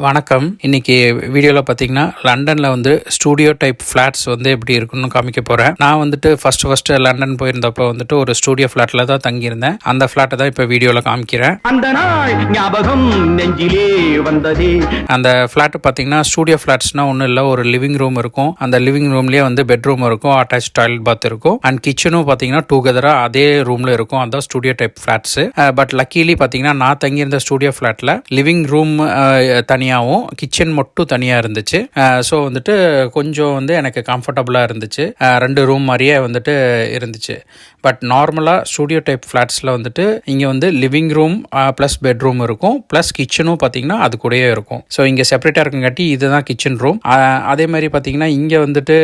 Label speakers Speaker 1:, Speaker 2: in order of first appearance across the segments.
Speaker 1: வணக்கம். இன்னைக்கு வீடியோவில் பார்த்தீங்கன்னா லண்டனில் வந்து ஸ்டூடியோ டைப் ஃப்ளாட்ஸ் வந்து எப்படி இருக்குன்னு காமிக்க போகிறேன். நான் வந்துட்டு ஃபர்ஸ்ட் லண்டன் போயிருந்தப்போ வந்துட்டு ஒரு ஸ்டூடியோ ஃப்ளாட்டில் தான் தங்கியிருந்தேன். அந்த ஃப்ளாட்டை தான் இப்போ வீடியோவில் காமிக்கிறேன்.
Speaker 2: அந்த நாள் ஞாபகம் நெஞ்சிலே வந்ததே.
Speaker 1: அந்த ஃப்ளாட்டு பார்த்தீங்கன்னா ஸ்டூடியோ ஃப்ளாட்ஸ்னால் ஒன்றும் இல்லை, ஒரு லிவிங் ரூம் இருக்கும். அந்த லிவிங் ரூம்லேயே வந்து பெட்ரூம் இருக்கும், அட்டாச் டாய்லெட் பாத் இருக்கும், அண்ட் கிச்சனும் பார்த்தீங்கன்னா டூகெதராக அதே ரூமில் இருக்கும். அதான் studio type flats. But luckily பார்த்தீங்கன்னா நான் தங்கியிருந்த ஸ்டூடியோ ஃப்ளாட்டில் லிவிங் ரூம் தனியாகவும் கிச்சன் மட்டும் தனியாக இருந்துச்சு. ஸோ வந்துட்டு கொஞ்சம் வந்து எனக்கு கம்ஃபர்டபுளாக இருந்துச்சு. 2 ரூம் மாதிரியே வந்துட்டு இருந்துச்சு. பட் நார்மலாக ஸ்டூடியோ டைப் ஃப்ளாட்ஸில் வந்துட்டு இங்கே வந்து லிவிங் ரூம் ப்ளஸ் பெட்ரூம் இருக்கும், ப்ளஸ் கிச்சனும் பார்த்தீங்கன்னா அது கூடயே இருக்கும். ஸோ இங்கே செப்பரேட்டாக இருக்குங்காட்டி இதுதான் கிச்சன் ரூம். அதே மாதிரி பார்த்தீங்கன்னா இங்கே வந்துட்டு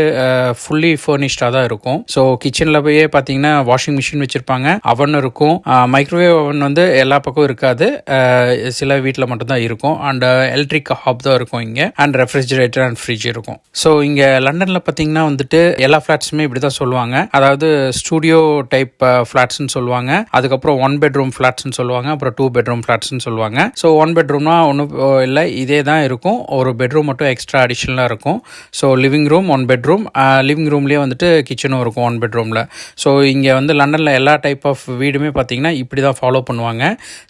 Speaker 1: ஃபுல்லி ஃபர்னிஷ்டாக தான் இருக்கும். ஸோ கிச்சனில் போய் பார்த்தீங்கன்னா வாஷிங் மிஷின் வச்சுருப்பாங்க, அவன் இருக்கும், மைக்ரோவேவ் அவன் வந்து எல்லா பக்கம் இருக்காது, சில வீட்டில் மட்டும்தான் இருக்கும், அண்ட் எலக்ட்ரிக் ஹாப் தான் இருக்கும் இங்கே, அண்ட் ரெஃப்ரிஜரேட்டர் அண்ட் ஃப்ரிட்ஜ் இருக்கும். ஸோ இங்கே லண்டனில் பார்த்தீங்கன்னா வந்துட்டு எல்லா ஃப்ளாட்ஸுமே இப்படி தான் சொல்லுவாங்க. அதாவது ஸ்டூடியோ டைப் ஃப்ளாட்ஸ்ன்னு சொல்லுவாங்க, அதுக்கப்புறம் 1 பெட்ரூம் ஃப்ளாட்ஸ்ன்னு சொல்லுவாங்க, அப்புறம் 2 பெட்ரூம் ஃப்ளாட்ஸ்ன்னு சொல்லுவாங்க. ஸோ 1 பெட்ரூம்னா ஒன்றும் இல்லை, இதே தான் இருக்கும், ஒரு பெட்ரூம் மட்டும் எக்ஸ்ட்ரா அடிஷ்னலாக இருக்கும். So living room 1 bedroom, living ரூம்லேயே வந்துட்டு கிச்சனும் இருக்கும் 1 பெட்ரூமில். ஸோ இங்கே வந்து லண்டனில் எல்லா டைப் ஆஃப் வீடுமே பார்த்தீங்கன்னா இப்படி தான் ஃபாலோ பண்ணுவாங்க.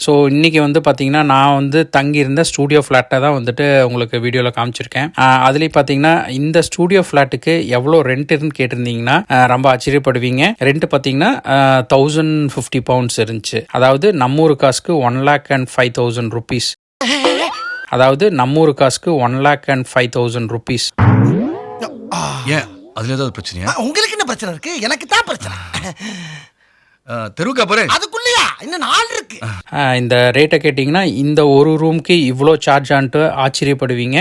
Speaker 1: ஸோ இன்றைக்கி வந்து பார்த்தீங்கன்னா நான் வந்து தங்கியிருந்த ஸ்டூடியோ ஃப்ளாட்டை தான் வந்துட்டு உங்களுக்கு வீடியோவில் காமிச்சிருக்கேன். அதுலேயும் பார்த்தீங்கன்னா இந்த ஸ்டூடியோ ஃப்ளாட்டுக்கு எவ்வளோ ரெண்ட்டுன்னு கேட்டிருந்தீங்கன்னா ரொம்ப ஆச்சரியப்படுவீங்க. ரெண்ட் பார்த்தீங்கன்னா £1,050 இருந்துச்சு. அதாவது நம்மூர் காசுக்கு 1,05,000 rupees. அதாவது நம்மூர் காசுக்கு 1,05,000 rupees.
Speaker 3: ஏன் அதுல ஏதாவது பிரச்சனையா?
Speaker 4: உங்களுக்கு என்ன பிரச்சனை இருக்கு? எனக்கு தான் பிரச்சனை.
Speaker 3: தெருவுக்கா போறேன்,
Speaker 4: அதுக்குள்ளயா இன்னும் 4 இருக்கு.
Speaker 1: இந்த ரேட்டை கேட்டிங்கன்னா இந்த ஒரு ரூம்க்கு இவ்வளோ சார்ஜ் ஆன்ட்டு ஆச்சரியப்படுவீங்க.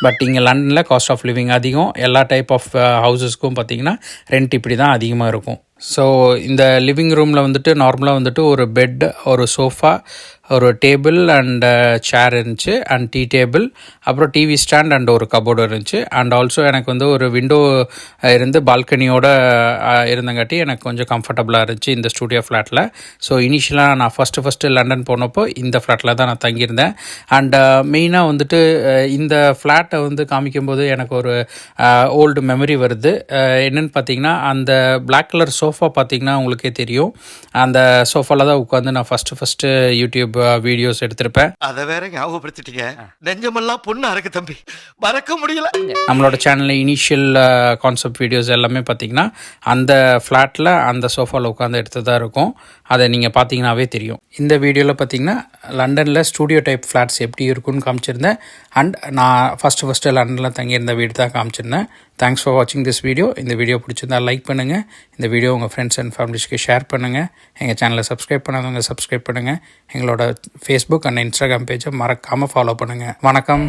Speaker 1: பட் இங்கே லண்டனில் காஸ்ட் ஆஃப் லிவிங் அதிகம். எல்லா டைப் ஆஃப் ஹவுசஸ்க்கும் பார்த்தீங்கன்னா ரெண்ட் இப்படி தான் அதிகமாக இருக்கும். ஸோ இந்த லிவிங் ரூமில் வந்துட்டு நார்மலாக வந்துட்டு ஒரு பெட், ஒரு சோஃபா, ஒரு டேபிள் அண்ட் சேர் இருந்துச்சு, அண்ட் டீ டேபிள், அப்புறம் டிவி ஸ்டாண்ட் அண்ட் ஒரு கபோர்டு இருந்துச்சு. அண்ட் ஆல்சோ எனக்கு வந்து ஒரு விண்டோ இருந்து பால்கனியோட இருந்தங்காட்டி எனக்கு கொஞ்சம் கம்ஃபர்டபுளாக இருந்துச்சு இந்த ஸ்டூடியோ ஃப்ளாட்டில். ஸோ இனிஷியலாக நான் ஃபஸ்ட்டு லண்டன் போனப்போ இந்த ஃப்ளாட்டில் தான் நான் தங்கியிருந்தேன். அண்ட் மெயினாக வந்துட்டு இந்த ஃப்ளாட்டை வந்து காமிக்கும்போது எனக்கு ஒரு ஓல்டு மெமரி வருது. என்னென்னு பார்த்தீங்கன்னா அந்த பிளாக் கலர் சோஃபா பார்த்தீங்கன்னா உங்களுக்கே தெரியும். அந்த சோஃபாவில் தான் உட்காந்து நான் ஃபஸ்ட்டு யூடியூப் வீடியோஸ் எடுத்திருப்பேன்.
Speaker 4: அதை வேற ஞாபகப்படுத்திட்டீங்க, நெஞ்சமெல்லாம் பொண்ணா இருக்கு தம்பி, மறக்க முடியல.
Speaker 1: நம்மளோட சேனலில் இனிஷியல் கான்செப்ட் வீடியோஸ் எல்லாமே பார்த்தீங்கன்னா அந்த ஃப்ளாட்டில் அந்த சோஃபாவில் உட்காந்து எடுத்ததாக இருக்கும். அதை நீங்கள் பார்த்தீங்கன்னாவே தெரியும். இந்த வீடியோவில் பார்த்தீங்கன்னா லண்டனில் ஸ்டூடியோ டைப் ஃப்ளாட்ஸ் எப்படி இருக்குன்னு காமிச்சிருந்தேன். அண்ட் நான் ஃபஸ்ட்டு லண்டனில் தங்கியிருந்த வீடு தான் காமிச்சிருந்தேன். தேங்க்ஸ் ஃபார் வாட்சிங் திஸ் வீடியோ. இந்த வீடியோ பிடிச்சிருந்தா லைக் பண்ணுங்கள், இந்த வீடியோ உங்கள் ஃப்ரெண்ட்ஸ் அண்ட் ஃபேமிலிஸ்க்கு ஷேர் பண்ணுங்கள், எங்கள் சேனலை சப்ஸ்கிரைப் பண்ணாதவங்க சப்ஸ்கிரைப் பண்ணுங்கள், எங்களோட ஃபேஸ்புக் அண்ட் இன்ஸ்டாகிராம் பேஜை மறக்காமல் ஃபாலோ பண்ணுங்கள். வணக்கம்.